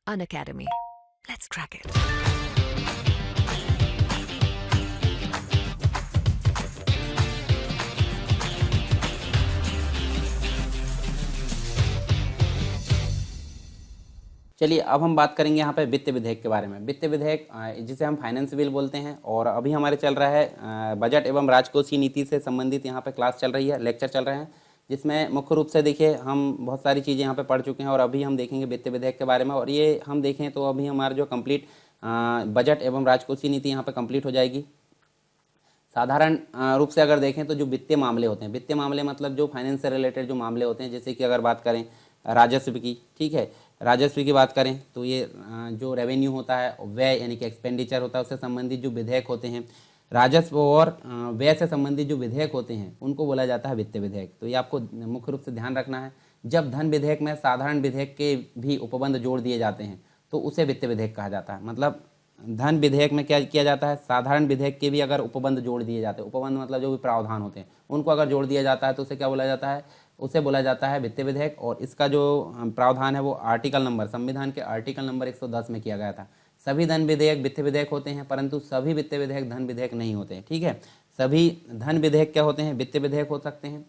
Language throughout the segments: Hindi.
Unacademy. Let's crack it. चलिए अब हम बात करेंगे यहाँ पे वित्त विधेयक के बारे में। वित्त विधेयक जिसे हम फाइनेंस बिल बोलते हैं, और अभी हमारे चल रहा है बजट एवं राजकोषीय नीति से संबंधित यहाँ पे क्लास चल रही है, लेक्चर चल रहे हैं, जिसमें मुख्य रूप से देखिए हम बहुत सारी चीज़ें यहाँ पे पढ़ चुके हैं और अभी हम देखेंगे वित्त विधेयक के बारे में। और ये हम देखें तो अभी हमारा जो कंप्लीट बजट एवं राजकोषीय नीति यहाँ पर कंप्लीट हो जाएगी। साधारण रूप से अगर देखें तो जो वित्तीय मामले होते हैं, वित्तीय मामले मतलब जो फाइनेंस से रिलेटेड जो मामले होते हैं, जैसे कि अगर बात करें राजस्व की, ठीक है, राजस्व की बात करें तो ये जो रेवेन्यू होता है, व्यय यानी कि एक्सपेंडिचर होता है, उससे संबंधित जो विधेयक होते हैं, राजस्व और व्यय से संबंधित जो विधेयक होते हैं उनको बोला जाता है वित्तीय विधेयक। तो ये आपको मुख्य रूप से ध्यान रखना है। जब धन विधेयक में साधारण विधेयक के भी उपबंध जोड़ दिए जाते हैं तो उसे वित्तीय विधेयक कहा जाता है। मतलब धन विधेयक में क्या किया जाता है, साधारण विधेयक के भी अगर उपबंध जोड़ दिए जाते हैं, उपबंध मतलब जो भी प्रावधान होते हैं उनको अगर जोड़ दिया जाता है तो उसे क्या बोला जाता है, उसे बोला जाता है वित्तीय विधेयक। और इसका जो प्रावधान है वो आर्टिकल नंबर, संविधान के आर्टिकल नंबर 110 में किया गया था। सभी धन विधेयक वित्तीय विधेयक होते हैं, परंतु सभी वित्तीय विधेयक धन विधेयक नहीं होते हैं, ठीक है। सभी धन विधेयक क्या होते हैं, वित्तीय विधेयक हो सकते हैं,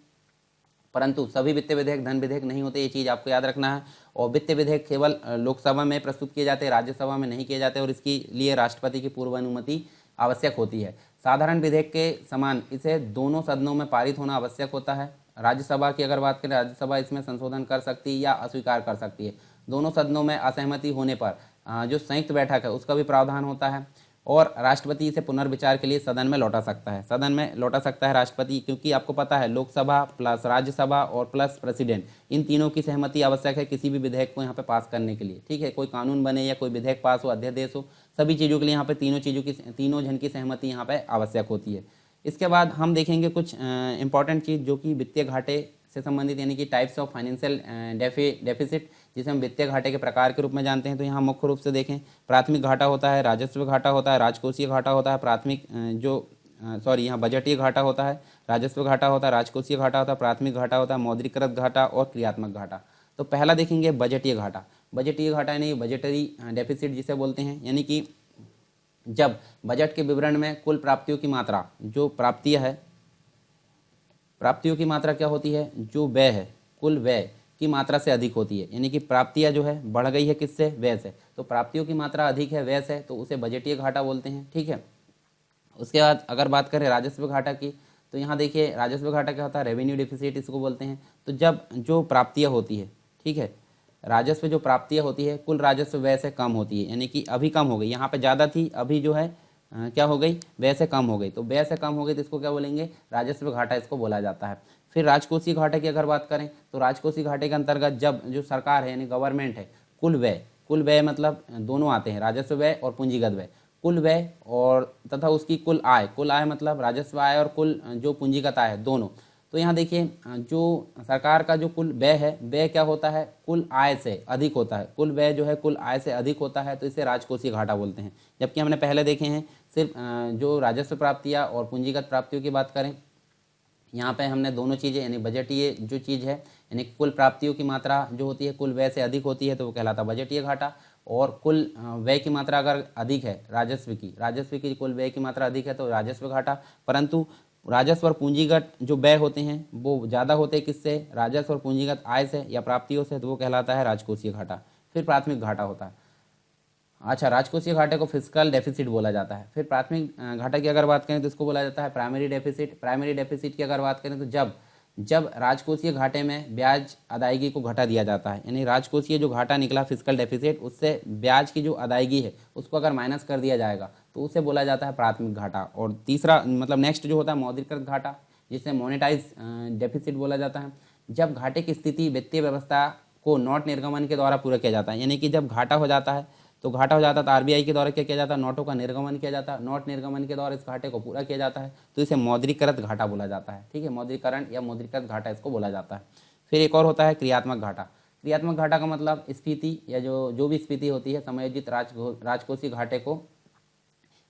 परंतु सभी वित्तीय विधेयक धन विधेयक नहीं होते, ये चीज़ आपको याद रखना है। और वित्तीय विधेयक केवल लोकसभा में प्रस्तुत किए जाते हैं, राज्यसभा में नहीं किए जाते, और इसके लिए राष्ट्रपति की पूर्व अनुमति आवश्यक होती है। साधारण विधेयक के समान इसे दोनों सदनों में पारित होना आवश्यक होता है। राज्यसभा की अगर बात करें, राज्यसभा इसमें संशोधन कर सकती है या अस्वीकार कर सकती है। दोनों सदनों में असहमति होने पर जो संयुक्त बैठक है उसका भी प्रावधान होता है। और राष्ट्रपति इसे पुनर्विचार के लिए सदन में लौटा सकता है, सदन में लौटा सकता है राष्ट्रपति, क्योंकि आपको पता है लोकसभा प्लस राज्यसभा और प्लस प्रेसिडेंट, इन तीनों की सहमति आवश्यक है किसी भी विधेयक को यहाँ पे पास करने के लिए, ठीक है। कोई कानून बने या कोई विधेयक पास हो, अध्यादेश हो, सभी चीज़ों के लिए यहाँ पे तीनों जन की सहमति यहाँ पे आवश्यक होती है। इसके बाद हम देखेंगे कुछ इंपॉर्टेंट चीज़ जो कि वित्तीय घाटे से संबंधित, यानी कि टाइप्स ऑफ फाइनेंशियल डेफिसिट, जिसे हम वित्तीय घाटे के प्रकार के रूप में जानते हैं। तो यहाँ मुख्य रूप से देखें, प्राथमिक घाटा होता है, राजस्व घाटा होता है, राजकोषीय घाटा होता है, प्राथमिक यहाँ बजटीय घाटा होता है, राजस्व घाटा होता है, राजकोषीय घाटा होता है, प्राथमिक घाटा होता है, मौद्रिकृत घाटा और क्रियात्मक घाटा। तो पहला देखेंगे बजटीय घाटा। बजटीय घाटा यानी बजटरी डेफिसिट जिसे बोलते हैं, यानी कि जब बजट के विवरण में कुल प्राप्तियों की मात्रा, जो प्राप्तियां है, प्राप्तियों की मात्रा क्या होती है, जो व्यय है, कुल व्यय की मात्रा से अधिक होती है। यानी कि प्राप्तियां जो है बढ़ गई है किससे, व्यय से, तो प्राप्तियों की मात्रा अधिक है व्यय से, तो उसे बजटीय घाटा बोलते हैं, ठीक है। उसके बाद अगर बात करें राजस्व घाटा की, तो यहाँ देखिए राजस्व घाटा क्या होता है, रेवेन्यू डिफिसिट इसको बोलते हैं। तो जब जो प्राप्तियाँ होती है, ठीक है, राजस्व जो प्राप्तियाँ होती है कुल राजस्व व्यय से कम होती है, यानी कि अभी कम हो गई, यहाँ पे ज़्यादा थी, अभी जो है क्या हो गई, व्यय से कम हो गई। तो व्यय से कम हो गई तो इसको क्या बोलेंगे, राजस्व घाटा इसको बोला जाता है। फिर राजकोषीय घाटे की अगर बात करें तो राजकोषीय घाटे के अंतर्गत जब जो सरकार है यानी गवर्नमेंट है, कुल व्यय मतलब दोनों आते हैं, राजस्व व्यय और पूंजीगत व्यय, कुल व्यय और तथा उसकी कुल आय मतलब राजस्व आय और कुल जो पूंजीगत आय है दोनों। तो यहाँ देखिए जो सरकार का जो कुल व्यय है, व्यय क्या होता है, कुल आय से अधिक होता है, कुल व्यय जो है कुल आय से अधिक होता है, तो इसे राजकोषीय घाटा बोलते हैं। जबकि हमने पहले देखे हैं सिर्फ जो राजस्व प्राप्तियाँ और पूंजीगत प्राप्तियों की बात करें, यहाँ पे हमने दोनों चीज़ें, यानी बजटीय जो चीज़ है, यानी कुल प्राप्तियों की मात्रा जो होती है कुल व्यय से अधिक होती है तो वो कहलाता है बजटीय घाटा। और कुल व्यय की मात्रा अगर अधिक है, राजस्व की कुल व्यय की मात्रा अधिक है तो राजस्व घाटा। परंतु राजस्व और पूंजीगत जो व्यय होते हैं वो ज़्यादा होते हैं किससे, राजस्व और पूंजीगत आय से या प्राप्तियों से, तो वो कहलाता है राजकोषीय घाटा। फिर प्राथमिक घाटा होता है। अच्छा, राजकोषीय घाटे को फिस्कल डेफिसिट बोला जाता है। फिर प्राथमिक घाटे की अगर बात करें तो इसको बोला जाता है प्राइमरी डेफिसिट। प्राइमरी डेफिसिट की अगर बात करें तो जब राजकोषीय घाटे में ब्याज अदायगी को घटा दिया जाता है, यानी राजकोषीय जो घाटा निकला फिस्कल डेफिसिट, उससे ब्याज की जो अदायगी है उसको अगर माइनस कर दिया जाएगा तो उसे बोला जाता है प्राथमिक घाटा। और तीसरा मतलब नेक्स्ट जो होता है मौद्रिकृत घाटा, जिसे मोनेटाइज डेफिसिट बोला जाता है। जब घाटे की स्थिति वित्तीय व्यवस्था को नोट निर्गमन के द्वारा पूरा किया जाता है, यानी कि जब घाटा हो जाता है तो आरबीआई के द्वारा क्या किया जाता है, नोटों का निर्गमन किया जाता है, नोट निर्गमन के द्वारा इस घाटे को पूरा किया जाता है, तो इसे मौद्रीकृत घाटा बोला जाता है, ठीक है। मौद्रीकरण या मौद्रीकृत घाटा इसको बोला जाता है। फिर एक और होता है क्रियात्मक घाटा। क्रियात्मक घाटा का मतलब स्फीति या जो भी स्फीति होती है समायोजित राजकोषीय घाटे को,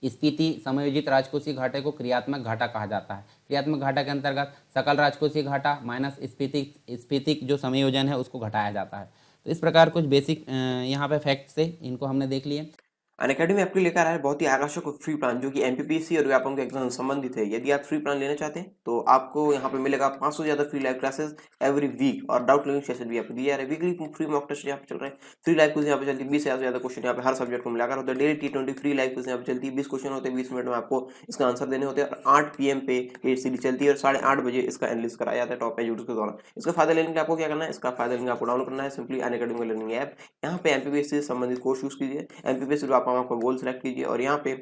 स्फीति समायोजित राजकोषीय घाटे को क्रियात्मक घाटा कहा जाता है। क्रियात्मक घाटा के अंतर्गत सकल राजकोषीय घाटा माइनस स्फीतिक जो समायोजन है उसको घटाया जाता है। तो इस प्रकार कुछ बेसिक यहाँ पे फैक्ट्स थे, इनको हमने देख लिए। अनअकैडमी आपके लेकर आया है बहुत ही आकर्षक और फ्री प्लान जो कि एमपीपीएससी और व्यापम के एग्जाम से संबंधित है। यदि आप फ्री प्लान लेना चाहते हैं तो आपको यहाँ पे मिलेगा 500 से ज्यादा free live classes every week और डाउट क्लियरिंग सेशन भी आपको दिया जा रहा है। वीकली फ्री मॉक टेस्ट यहाँ पे चल रहा है। फ्री लाइव क्विज यहाँ पे चलती है, 20 से ज्यादा क्वेश्चन यहाँ पे हर सब्जेक्ट को मिलाकर होता है। Daily T20 free live quiz यहाँ पे चलती है, 20 क्वेश्चन होते हैं, 20 मिनट में आपको इसका आंसर देने होते हैं और 8 PM पे ये सीरीज चलती है और 8:30 बजे इसका एनालिसिस कराया जाता है टॉप एजुकेटर्स के द्वारा। इसका फायदा लेने के लिए आपको क्या करना है, इसका फायदा लेने आपको डाउनलोड करना है सिंपली अनअकैडमी लर्निंग ऐप। यहाँ पे एमपीपीएससी से संबंधित कोर्स यूज कीजिए, एमपीपीएससी आप आपका गोल सेलेक्ट कीजिए और यहाँ पे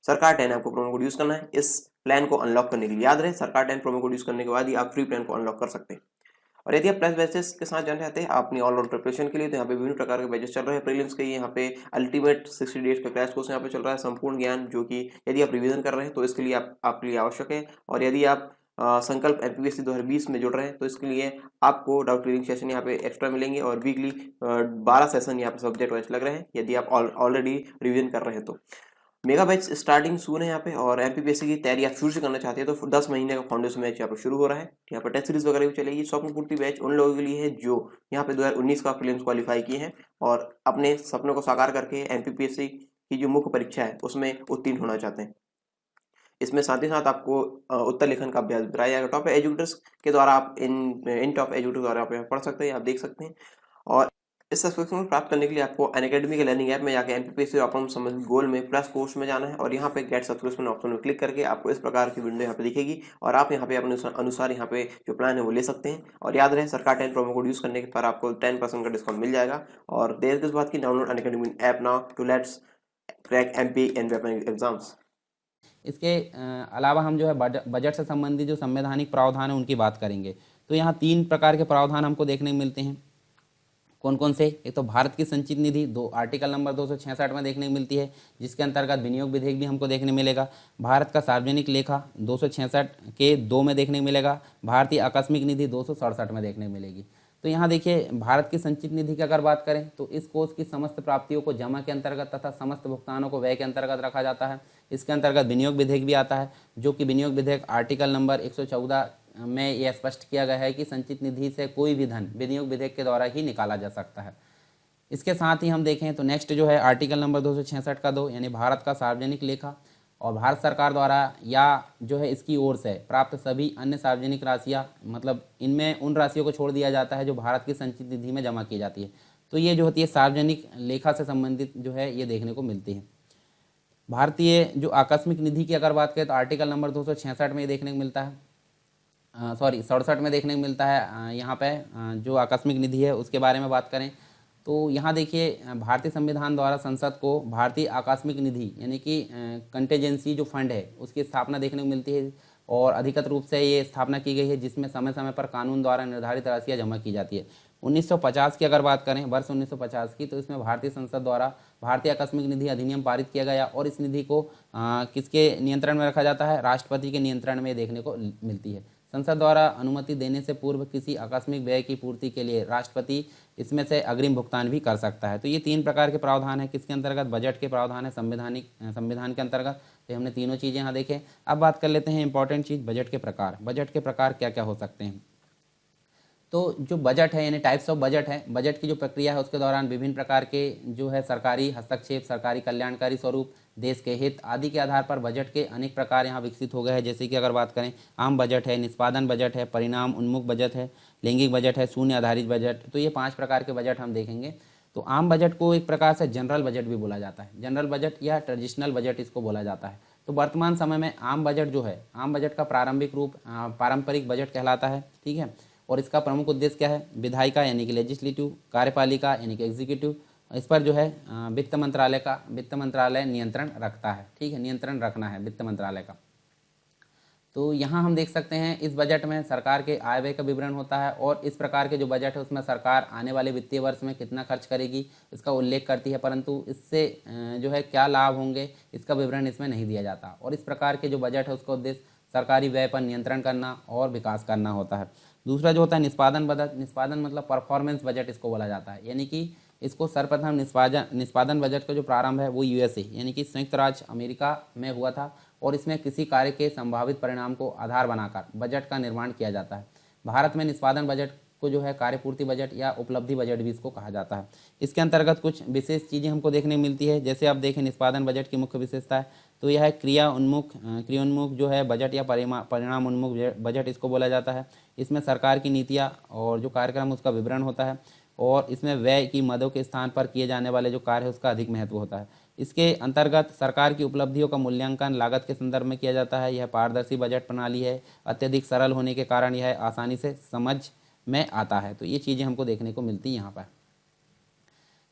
सरकार 10 आपको प्रोमो कोड यूज करना है इस प्लान को अनलॉक करने के लिए। याद रहे सरकार 10 प्रोमो कोड यूज करने के बाद ही आप फ्री प्लान को अनलॉक कर सकते हैं। और यदि आप प्लस बैचेस के साथ जाना चाहते हैं अपनी ऑल राउंड प्रिपरेशन के लिए तो यहाँ पे विभिन्न प्रकार के बैचेस चल रहे हैं। प्रीलिम्स के यहाँ पे अल्टीमेट 60 डेज का क्रैश कोर्स यहाँ पे चल रहा है, संपूर्ण ज्ञान जो कि यदि आप रिवीजन कर रहे हैं तो इसके लिए आपके लिए आवश्यक है। और यदि आप संकल्प एमपीपीएससी 2020 में जुड़ रहे हैं तो इसके लिए आपको डाउट क्लियरिंग सेशन यहाँ पे एक्स्ट्रा मिलेंगे और वीकली 12 सेशन यहाँ पे सब्जेक्ट वाइज लग रहे हैं यदि आप ऑलरेडी रिवीजन कर रहे हैं तो। मेगा बैच स्टार्टिंग सून है यहाँ पे और एमपीपीएससी की तैयारी आप शुरू से करना चाहते हैं तो 10 महीने का फाउंडेशन बैच यहाँ पे शुरू हो रहा है। यहाँ पे टेस्ट सीरीज वगैरह भी चलेगी। स्वप्न पूर्ति बैच उन लोगों के लिए है जो यहाँ पे 2019 का प्रीलिम्स क्वालिफाई किए हैं और अपने सपनों को साकार करके एमपीपीएससी की जो मुख्य परीक्षा है उसमें उत्तीर्ण होना चाहते हैं। इसमें साथ ही साथ आपको उत्तर लेखन का अभ्यास कराया जाएगा टॉप एजुकेटर्स के द्वारा। आप इन टॉप एजुकेटर्स द्वारा आप यहाँ पढ़ सकते हैं, आप देख सकते हैं। और इस सब्सक्रिप्शन को प्राप्त करने के लिए आपको अनअकैडमी के लर्निंग ऐप में जाकर एमपीपीएससी और संबंधित गोल में प्लस कोर्स में जाना है और यहाँ पे गेट सब्सक्रिप्शन ऑप्शन में क्लिक करके आपको इस प्रकार की विंडो यहाँ पे दिखेगी और आप यहाँ पे अपने अनुसार यहाँ पे जो प्लान है वो ले सकते हैं। और याद रहे सरकार 10 प्रोमो कोड यूज करने पर आपको 10% का डिस्काउंट मिल जाएगा। और देर किस बात की, download Unacademy app now to let's crack MP and exams. इसके अलावा हम जो है बजट से संबंधित जो संवैधानिक प्रावधान है उनकी बात करेंगे। तो यहाँ 3 प्रकार के प्रावधान हमको देखने को मिलते हैं। कौन कौन से? एक तो भारत की संचित निधि आर्टिकल नंबर 266 में देखने को मिलती है, जिसके अंतर्गत विनियोग विधेयक भी हमको देखने मिलेगा। भारत का सार्वजनिक लेखा 266 के 2 में देखने को मिलेगा। भारतीय आकस्मिक निधि 267 में देखने को मिलेगी। तो यहाँ देखिए भारत की संचित निधि की अगर बात करें तो इस कोष की समस्त प्राप्तियों को जमा के अंतर्गत तथा समस्त भुगतानों को व्यय के अंतर्गत रखा जाता है। इसके अंतर्गत विनियोग विधेयक भी आता है, जो कि विनियोग विधेयक आर्टिकल नंबर 114 में यह स्पष्ट किया गया है कि संचित निधि से कोई भी धन विनियोग विधेयक के द्वारा ही निकाला जा सकता है। इसके साथ ही हम देखें तो नेक्स्ट जो है आर्टिकल नंबर 266 का 2 यानी भारत का सार्वजनिक लेखा और भारत सरकार द्वारा या जो है इसकी ओर से प्राप्त सभी अन्य सार्वजनिक राशियाँ, मतलब इनमें उन राशियों को छोड़ दिया जाता है जो भारत की संचित निधि में जमा की जाती है। तो ये जो होती है सार्वजनिक लेखा से संबंधित जो है ये देखने को मिलती है। भारतीय जो आकस्मिक निधि की अगर बात करें तो आर्टिकल नंबर 266 में ये देखने को मिलता है, 67 में देखने को मिलता है। यहाँ पे जो आकस्मिक निधि है उसके बारे में बात करें तो यहाँ देखिए भारतीय संविधान द्वारा संसद को भारतीय आकस्मिक निधि यानी कि कंटेजेंसी जो फंड है उसकी स्थापना देखने को मिलती है और अधिकृत रूप से ये स्थापना की गई है, जिसमें समय समय पर कानून द्वारा निर्धारित राशियाँ जमा की जाती है। 1950 की अगर बात करें, वर्ष 1950 की, तो इसमें भारतीय संसद द्वारा भारतीय आकस्मिक निधि अधिनियम पारित किया गया और इस निधि को किसके नियंत्रण में रखा जाता है? राष्ट्रपति के नियंत्रण में देखने को मिलती है। संसद द्वारा अनुमति देने से पूर्व किसी आकस्मिक व्यय की पूर्ति के लिए राष्ट्रपति इसमें से अग्रिम भुगतान भी कर सकता है। तो ये 3 प्रकार के प्रावधान है किसके अंतर्गत? बजट के प्रावधान है संविधान के अंतर्गत। तो हमने तीनों चीज़ें यहाँ देखें। अब बात कर लेते हैं इंपॉर्टेंट चीज़, बजट के प्रकार। बजट के प्रकार क्या क्या हो सकते हैं? तो जो बजट है यानी टाइप्स ऑफ बजट है, बजट की जो प्रक्रिया है उसके दौरान विभिन्न प्रकार के जो है सरकारी हस्तक्षेप, सरकारी कल्याणकारी स्वरूप, देश के हित आदि के आधार पर बजट के अनेक प्रकार यहाँ विकसित हो गए हैं। जैसे कि अगर बात करें आम बजट है, निष्पादन बजट है, परिणाम उन्मुख बजट है, लैंगिक बजट है, शून्य आधारित बजट। तो ये 5 प्रकार के बजट हम देखेंगे। तो आम बजट को एक प्रकार से जनरल बजट भी बोला जाता है, जनरल बजट या ट्रेडिशनल बजट इसको बोला जाता है। तो वर्तमान समय में आम बजट जो है, आम बजट का प्रारंभिक रूप पारंपरिक बजट कहलाता है, ठीक है। और इसका प्रमुख उद्देश्य क्या है? विधायिका यानी कि लेजिस्लेटिव, कार्यपालिका यानी कि एग्जीक्यूटिव, इस पर जो है वित्त मंत्रालय नियंत्रण रखता है, ठीक है, नियंत्रण रखना है वित्त मंत्रालय का। तो यहाँ हम देख सकते हैं इस बजट में सरकार के आय व्यय का विवरण होता है और इस प्रकार के जो बजट है उसमें सरकार आने वाले वित्तीय वर्ष में कितना खर्च करेगी इसका उल्लेख करती है, परंतु इससे जो है क्या लाभ होंगे इसका विवरण इसमें नहीं दिया जाता। और इस प्रकार के जो बजट है उसका उद्देश्य सरकारी व्यय पर नियंत्रण करना और विकास करना होता है। दूसरा जो होता है निष्पादन बजट, निष्पादन मतलब परफॉर्मेंस बजट इसको बोला जाता है, यानी कि इसको सर्वप्रथम निष्पादन बजट का जो प्रारंभ है वो यूएसए यानी कि संयुक्त राज्य अमेरिका में हुआ था और इसमें किसी कार्य के संभावित परिणाम को आधार बनाकर बजट का निर्माण किया जाता है। भारत में निष्पादन बजट को जो है कार्यपूर्ति बजट या उपलब्धि बजट भी इसको कहा जाता है। इसके अंतर्गत कुछ विशेष चीज़ें हमको देखने को मिलती है। जैसे आप देखें निष्पादन बजट की मुख्य विशेषता है तो यह है क्रियोन्मुख जो है बजट या परिणाम उन्मुख बजट इसको बोला जाता है। इसमें सरकार की नीतियाँ और जो कार्यक्रम उसका विवरण होता है और इसमें व्यय की मदों के स्थान पर किए जाने वाले जो कार्य है उसका अधिक महत्व होता है। इसके अंतर्गत सरकार की उपलब्धियों का मूल्यांकन लागत के संदर्भ में किया जाता है। यह पारदर्शी बजट प्रणाली है, अत्यधिक सरल होने के कारण यह आसानी से समझ में आता है। तो ये चीज़ें हमको देखने को मिलती हैं यहाँ पर।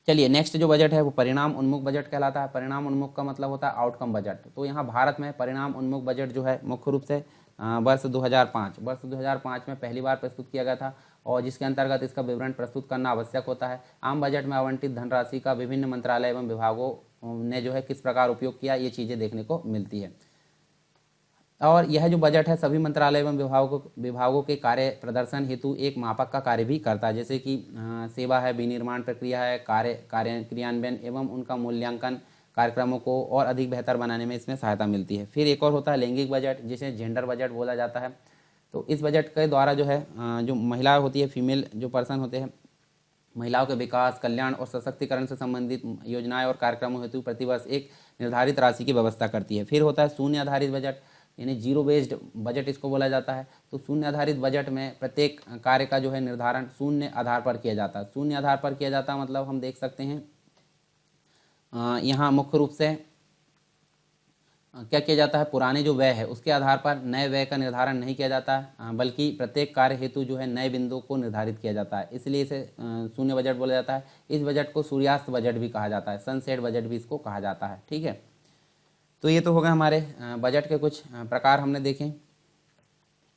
चलिए नेक्स्ट जो बजट है वो परिणाम उन्मुख बजट कहलाता है। परिणाम उन्मुख का मतलब होता है आउटकम बजट। तो यहाँ भारत में परिणाम उन्मुख बजट जो है मुख्य रूप से वर्ष 2005 में पहली बार प्रस्तुत किया गया था और जिसके अंतर्गत इसका विवरण प्रस्तुत करना आवश्यक होता है। आम बजट में आवंटित धनराशि का विभिन्न मंत्रालय एवं विभागों ने जो है किस प्रकार उपयोग किया, ये चीज़ें देखने को मिलती है। और यह जो बजट है सभी मंत्रालय एवं विभागों के कार्य प्रदर्शन हेतु एक मापक का कार्य भी करता है। जैसे कि सेवा है, विनिर्माण प्रक्रिया है, कार्य क्रियान्वयन एवं उनका मूल्यांकन कार्यक्रमों को और अधिक बेहतर बनाने में इसमें सहायता मिलती है। फिर एक और होता है लैंगिक बजट, जिसे जेंडर बजट बोला जाता है। तो इस बजट के द्वारा जो है जो महिला होती है, फीमेल जो पर्सन होते हैं, महिलाओं के विकास, कल्याण और सशक्तिकरण से संबंधित योजनाएं और कार्यक्रमों हेतु प्रतिवर्ष एक निर्धारित राशि की व्यवस्था करती है। फिर होता है शून्य आधारित बजट, यानी जीरो बेस्ड बजट इसको बोला जाता है। तो शून्य आधारित बजट में प्रत्येक कार्य का जो है निर्धारण शून्य आधार पर किया जाता है। शून्य आधार पर किया जाता है मतलब हम देख सकते हैं यहाँ मुख्य रूप से क्या किया जाता है, पुराने जो व्यय है उसके आधार पर नए व्यय का निर्धारण नहीं किया जाता है, बल्कि प्रत्येक कार्य हेतु जो है नए बिंदुओं को निर्धारित किया जाता है। इसलिए इसे शून्य बजट बोला जाता है। इस बजट को सूर्यास्त बजट भी कहा जाता है, सनसेट बजट भी इसको कहा जाता है। ठीक है, तो ये तो हो गए हमारे बजट के कुछ प्रकार हमने देखे।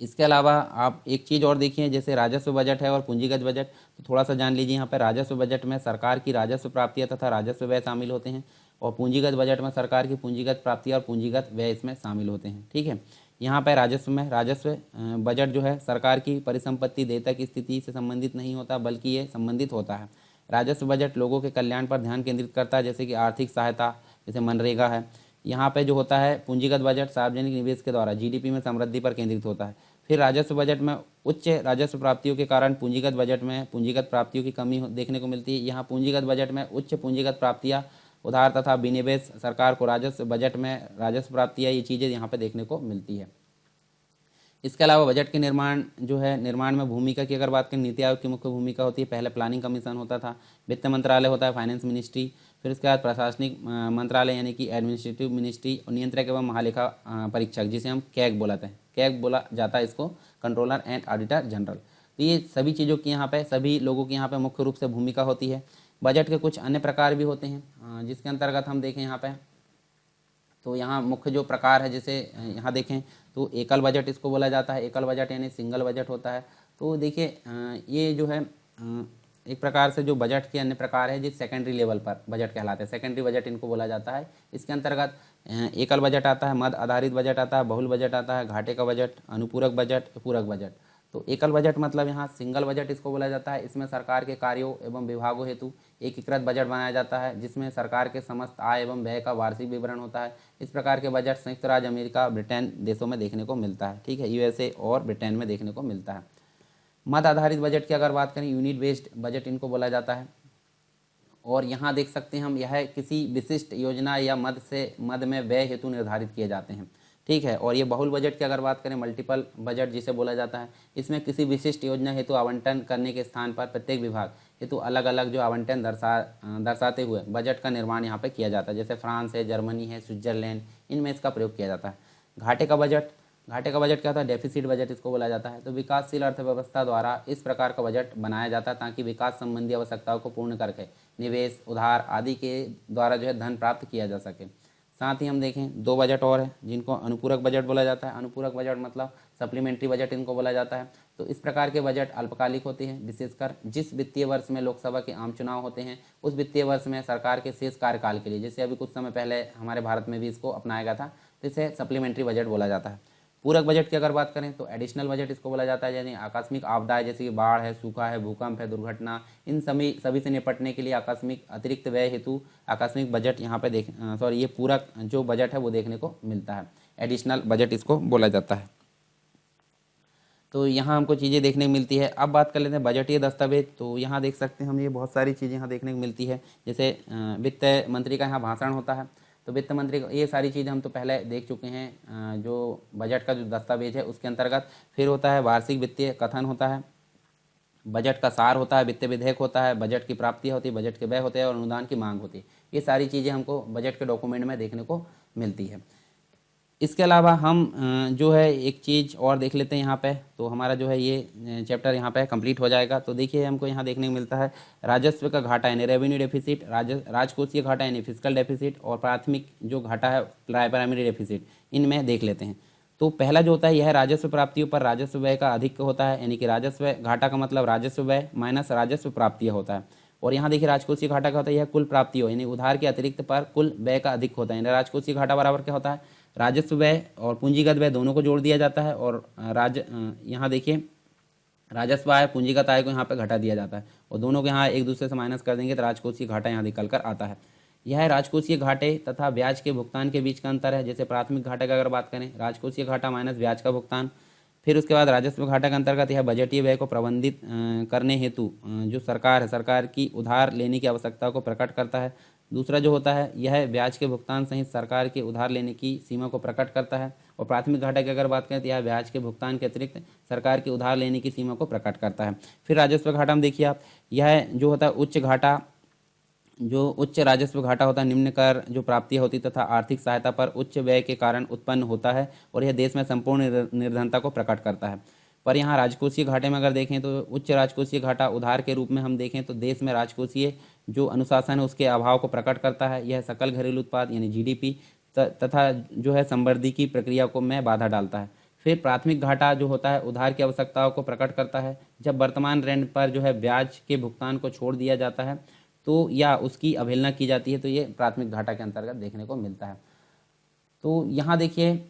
इसके अलावा आप एक चीज़ और देखिए, जैसे राजस्व बजट है और पूंजीगत बजट। तो थोड़ा सा जान लीजिए, यहाँ पर राजस्व बजट में सरकार की राजस्व प्राप्तियाँ तथा राजस्व व्यय शामिल होते हैं और पूंजीगत बजट में सरकार की पूंजीगत प्राप्तियाँ और पूंजीगत व्यय इसमें शामिल होते हैं। ठीक है, यहाँ पर राजस्व में राजस्व बजट जो है सरकार की परिसंपत्ति देयता की स्थिति से संबंधित नहीं होता, बल्कि ये संबंधित होता है। राजस्व बजट लोगों के कल्याण पर ध्यान केंद्रित करता है, जैसे कि आर्थिक सहायता, जैसे मनरेगा है। यहाँ पे जो होता है पूंजीगत बजट सार्वजनिक निवेश के द्वारा जीडीपी में समृद्धि पर केंद्रित होता है। फिर राजस्व बजट में उच्च राजस्व प्राप्तियों के कारण पूंजीगत बजट में पूंजीगत प्राप्तियों की कमी देखने को मिलती है। यहाँ पूंजीगत बजट में उच्च पूंजीगत प्राप्तियाँ, उधार तथा विनिवेश, सरकार को राजस्व बजट में राजस्व प्राप्तियाँ, ये चीज़ें यहाँ पे देखने को मिलती है। इसके अलावा बजट के निर्माण जो है, निर्माण में भूमिका की अगर बात करें, नीति आयोग की मुख्य भूमिका होती है। पहले प्लानिंग कमीशन होता था, वित्त मंत्रालय होता है, फाइनेंस मिनिस्ट्री, फिर उसके बाद प्रशासनिक मंत्रालय यानी कि एडमिनिस्ट्रेटिव मिनिस्ट्री, और नियंत्रक एवं महालेखा परीक्षक, जिसे हम कैग बोलाते हैं, कैग बोला जाता है इसको, कंट्रोलर एंड ऑडिटर जनरल। तो ये सभी चीज़ों की यहाँ पे, सभी लोगों की यहाँ पे मुख्य रूप से भूमिका होती है। बजट के कुछ अन्य प्रकार भी होते हैं जिसके अंतर्गत हम देखें यहाँ पे, तो यहाँ मुख्य जो प्रकार है, जैसे यहाँ देखें तो एकल बजट इसको बोला जाता है। एकल बजट यानी सिंगल बजट होता है। तो देखिए ये जो है एक प्रकार से जो बजट के अन्य प्रकार है, जिस सेकेंडरी लेवल पर बजट कहलाते हैं, सेकेंडरी बजट इनको बोला जाता है। इसके अंतर्गत एकल बजट आता है, मद आधारित बजट आता है, बहुल बजट आता है, घाटे का बजट, अनुपूरक बजट, पूरक बजट। तो एकल बजट मतलब यहाँ सिंगल बजट इसको बोला जाता है। इसमें सरकार के कार्यों एवं विभागों हेतु एकीकृत बजट बनाया जाता है, जिसमें सरकार के समस्त आय एवं व्यय का वार्षिक विवरण होता है। इस प्रकार के बजट संयुक्त राज्य अमेरिका, ब्रिटेन देशों में देखने को मिलता है। ठीक है, यूएसए और ब्रिटेन में देखने को मिलता है। मद आधारित बजट की अगर बात करें, यूनिट बेस्ड बजट इनको बोला जाता है। और यहाँ देख सकते हैं हम, यह किसी विशिष्ट योजना या मद में व्यय हेतु निर्धारित किए जाते हैं। ठीक है, और ये बहुल बजट की अगर बात करें, मल्टीपल बजट जिसे बोला जाता है, इसमें किसी विशिष्ट योजना हेतु आवंटन करने के स्थान पर प्रत्येक विभाग हेतु अलग अलग जो आवंटन दर्शाते हुए बजट का निर्माण यहाँ पे किया जाता है। जैसे फ्रांस है, जर्मनी है, स्विट्जरलैंड, इनमें इसका प्रयोग किया जाता है। घाटे का बजट क्या होता है, डेफिसिट बजट इसको बोला जाता है। तो विकासशील अर्थव्यवस्था द्वारा इस प्रकार का बजट बनाया जाता है ताकि विकास संबंधी आवश्यकताओं को पूर्ण करके निवेश, उधार आदि के द्वारा जो है धन प्राप्त किया जा सके। साथ ही हम देखें दो बजट और हैं जिनको अनुपूरक बजट बोला जाता है। अनुपूरक बजट मतलब सप्लीमेंट्री बजट इनको बोला जाता है। तो इस प्रकार के बजट अल्पकालिक होते हैं, विशेषकर जिस वित्तीय वर्ष में लोकसभा के आम चुनाव होते हैं उस वित्तीय वर्ष में सरकार के शेष कार्यकाल के लिए, जैसे अभी कुछ समय पहले हमारे भारत में भी इसको अपनाया गया था, तो इसे सप्लीमेंट्री बजट बोला जाता है। पूरक बजट की अगर बात करें तो एडिशनल बजट इसको बोला जाता है, यानी आकस्मिक आपदाएं जैसे कि बाढ़ है, सूखा है, भूकंप है, दुर्घटना, इन सभी से निपटने के लिए आकस्मिक अतिरिक्त व्यय हेतु आकस्मिक बजट यहाँ पे ये पूरक जो बजट है वो देखने को मिलता है। एडिशनल बजट इसको बोला जाता है। तो यहाँ हमको चीज़ें देखने को मिलती है। अब बात कर लेते हैं बजटीय दस्तावेज। तो यहाँ देख सकते हैं हम, ये बहुत सारी चीज़ें यहाँ देखने को मिलती है। जैसे वित्त मंत्री का यहाँ भाषण होता है, तो वित्त मंत्री का ये सारी चीज़ें हम तो पहले देख चुके हैं, जो बजट का जो दस्तावेज है उसके अंतर्गत। फिर होता है वार्षिक वित्तीय कथन होता है, बजट का सार होता है, वित्तीय विधेयक होता है, बजट की प्राप्तियाँ होती है, बजट के व्यय होते हैं और अनुदान की मांग होती है। ये सारी चीज़ें हमको बजट के डॉक्यूमेंट में देखने को मिलती है। इसके अलावा हम जो है एक चीज़ और देख लेते हैं यहाँ पे। तो हमारा जो है ये चैप्टर यहाँ पे कंप्लीट हो जाएगा। तो देखिए हमको यहाँ देखने को मिलता है राजस्व का घाटा यानी रेवेन्यू डेफिसिट, राजकोषीय घाटा यानी फिजिकल डेफिसिट, और प्राथमिक जो घाटा है प्राइमरी डेफिसिट, इनमें देख लेते हैं। तो पहला जो होता है यह है राजस्व प्राप्तियों पर राजस्व व्यय का अधिक होता है, यानी कि राजस्व घाटा का मतलब राजस्व व्यय माइनस राजस्व प्राप्तियाँ होता है। और यहाँ देखिए राजकोषीय घाटा क्या होता है, यह कुल प्राप्तियों यानी उधार के अतिरिक्त पर कुल व्यय का अधिक होता है। यानी राजकोषीय घाटा बराबर क्या होता है, राजस्व व्यय और पूंजीगत व्यय दोनों को जोड़ दिया जाता है, और यहाँ देखिए राजस्व आय पूंजीगत आय को यहाँ पे घटा दिया जाता है, और दोनों को यहाँ एक दूसरे से माइनस कर देंगे तो राजकोषीय घाटा यहाँ निकल कर आता है। यह राजकोषीय घाटे तथा ब्याज के भुगतान के बीच का अंतर है। जैसे प्राथमिक घाटे का अगर बात करें, राजकोषीय घाटा माइनस ब्याज का भुगतान। फिर उसके बाद राजस्व घाटा के अंतर्गत यह बजटीय व्यय को प्रबंधित करने हेतु जो सरकार है, सरकार की उधार लेने की आवश्यकता को प्रकट करता है। दूसरा जो होता है यह ब्याज के भुगतान सहित सरकार के उधार लेने की सीमा को प्रकट करता है। और प्राथमिक घाटा की अगर बात करें तो यह ब्याज के भुगतान के अतिरिक्त सरकार के उधार लेने की सीमा को प्रकट करता है। फिर राजस्व घाटा में देखिए आप, यह जो होता है उच्च घाटा, जो उच्च राजस्व घाटा होता है निम्न कर जो प्राप्तियाँ होती तथा आर्थिक सहायता पर उच्च व्यय के कारण उत्पन्न होता है, और यह देश में संपूर्ण निर्धनता को प्रकट करता है। पर यहाँ राजकोषीय घाटे में अगर देखें तो उच्च राजकोषीय घाटा उधार के रूप में हम देखें तो देश में राजकोषीय जो अनुशासन है उसके अभाव को प्रकट करता है। यह सकल घरेलू उत्पाद यानी जीडीपी तथा जो है संवृद्धि की प्रक्रिया को में बाधा डालता है। फिर प्राथमिक घाटा जो होता है उधार की आवश्यकताओं को प्रकट करता है। जब वर्तमान ऋण पर जो है ब्याज के भुगतान को छोड़ दिया जाता है तो या उसकी अवहेलना की जाती है, तो ये प्राथमिक घाटा के अंतर्गत देखने को मिलता है। तो यहाँ देखिए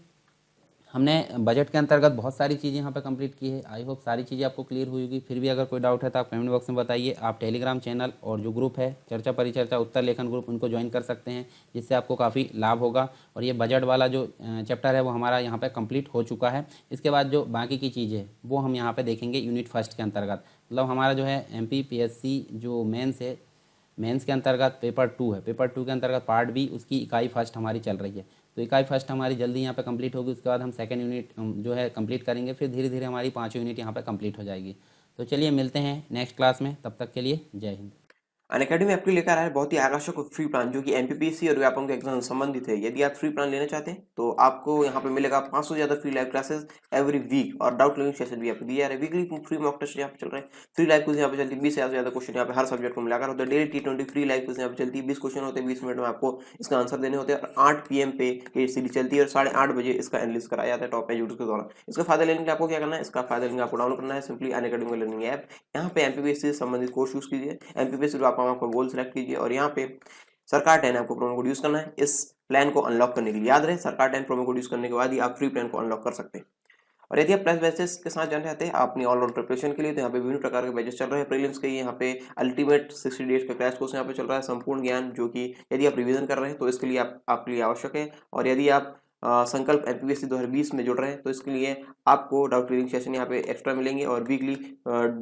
हमने बजट के अंतर्गत बहुत सारी चीज़ें यहाँ पे कंप्लीट की है। आई होप सारी चीज़ें आपको क्लियर हुई होगी। फिर भी अगर कोई डाउट है तो आप कमेंट बॉक्स में बताइए। आप टेलीग्राम चैनल और जो ग्रुप है चर्चा परिचर्चा उत्तर लेखन ग्रुप, उनको ज्वाइन कर सकते हैं, जिससे आपको काफ़ी लाभ होगा। और ये बजट वाला जो चैप्टर है वो हमारा यहाँ पर कंप्लीट हो चुका है। इसके बाद जो बाकी की चीज़ें है वो हम यहाँ पर देखेंगे यूनिट फर्स्ट के अंतर्गत। मतलब हमारा जो है MPPSC जो मेंस है, मेंस के अंतर्गत पेपर 2 है, पेपर 2 के अंतर्गत पार्ट बी उसकी इकाई फर्स्ट हमारी चल रही है। तो इकाई फर्स्ट हमारी जल्दी यहाँ पे कंप्लीट होगी। उसके बाद हम सेकंड यूनिट जो है कंप्लीट करेंगे। फिर धीरे धीरे हमारी 5 यूनिट यहाँ पे कंप्लीट हो जाएगी। तो चलिए मिलते हैं नेक्स्ट क्लास में, तब तक के लिए जय हिंद। अनअकैडमी आपके लेकर आया है बहुत ही आकर्षक फ्री प्लान जो कि MPPSC और व्यापम के एग्जाम से संबंधित है। यदि आप फ्री प्लान लेना चाहते हैं तो आपको यहाँ पे मिलेगा 500 से ज़्यादा free live classes every week, और डाउट क्लियरिंग सेशन भी आपको दिया जा रहा है। वीकली फ्री मॉक टेस्ट यहाँ पे चल रहे हैं, फ्री लाइव क्विज यहाँ पे चलती है, 20 से ज़्यादा क्वेश्चन यहाँ पे हर सब्जेक्ट को मिलाकर होता है। Daily T20 free live quiz यहाँ पे चलती है, 20 क्वेश्चन होते हैं, 20 मिनट में आपको इसका आंसर देने होते हैं। और 8 PM पे ये सीरीज चलती है और 8:30 बजे इसका एनालिसिस कराया जाता है टॉप एजुकेटर्स के द्वारा। इसका फायदा लेने के लिए आपको क्या करना है, इसका फायदा लेने आपको डाउनलोड करना है सिंपली अनअकैडमी का लर्निंग ऐप। यहाँ पे MPPSC से संबंधित कोर्स यूज कीजिए, MPPSC आपका गोल सेलेक्ट कीजिए, और यहाँ पे सरकार 10 आपको प्रोमो कोड यूज करना है इस प्लान को अनलॉक करने के लिए। याद रहे सरकार 10 प्रोमो कोड यूज करने के बाद ही आप फ्री प्लान को अनलॉक कर सकते हैं। और यदि आप प्लस बैचेस के साथ जाना चाहते हैं अपनी ऑलराउंड प्रिपरेशन के लिए, तो यहाँ पे विभिन्न प्रकार के बैचेस चल रहे हैं। प्रीलिम्स के यहाँ पे अल्टीमेट 60 डेज का क्रैश कोर्स यहाँ पे चल रहा है, संपूर्ण ज्ञान, जो कि यदि आप रिवीजन कर रहे हैं तो इसके लिए आपके लिए आवश्यक है। और यदि आप संकल्प MPPSC 2020 में जुड़ रहे हैं तो इसके लिए आपको डाउट क्लियरिंग सेशन यहाँ पे एक्स्ट्रा मिलेंगे, और वीकली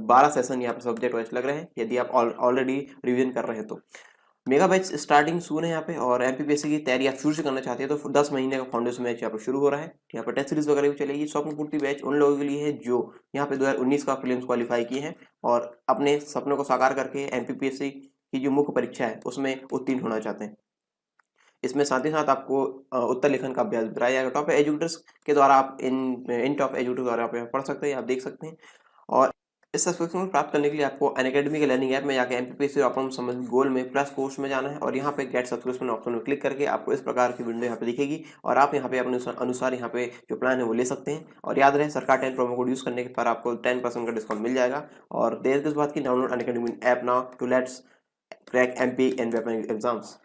12 सेशन यहाँ पे सब्जेक्ट वाइज लग रहे हैं यदि आप ऑलरेडी रिवीजन कर रहे हैं तो। मेगा बैच स्टार्टिंग सून है यहाँ पे, और MPPSC की तैयारी आप शुरू से करना चाहते हैं तो 10 महीने का फाउंडेशन बैच यहाँ पर शुरू हो रहा है। यहाँ पर टेस्ट सीरीज वगैरह भी चलेगी। स्वप्न पूर्ति बैच उन लोगों के लिए है जो यहाँ पे 2019 का प्रीलिम्स क्वालिफाई किए हैं और अपने सपनों को साकार करके MPPSC की जो मुख्य परीक्षा है उसमें उत्तीर्ण होना चाहते हैं। इसमें साथ ही साथ आपको उत्तर लेखन का अभ्यास कराया जाएगा टॉप एजुकेटर्स के द्वारा। आप इन टॉप एजुकेटर्स द्वारा आप पढ़ सकते हैं, आप देख सकते हैं। और इस सब्सक्रिप्शन को प्राप्त करने के लिए आपको अनअकैडमी के लर्निंग ऐप में जाकर MPPSC और अपना संबंधित गोल में प्लस कोर्स में जाना है, और यहाँ पे गेट सब्सक्रिप्शन ऑप्शन में क्लिक करके आपको इस प्रकार की विंडो यहाँ पे दिखेगी, और आप यहाँ पे अपने अनुसार यहाँ पे जो प्लान है वो ले सकते हैं। और याद रहे सरकार 10 प्रोमो कोड यूज करने पर आपको 10% का डिस्काउंट मिल जाएगा। और देर किस बात की, download Unacademy app now to let's crack MP and वेपन एग्जाम्स।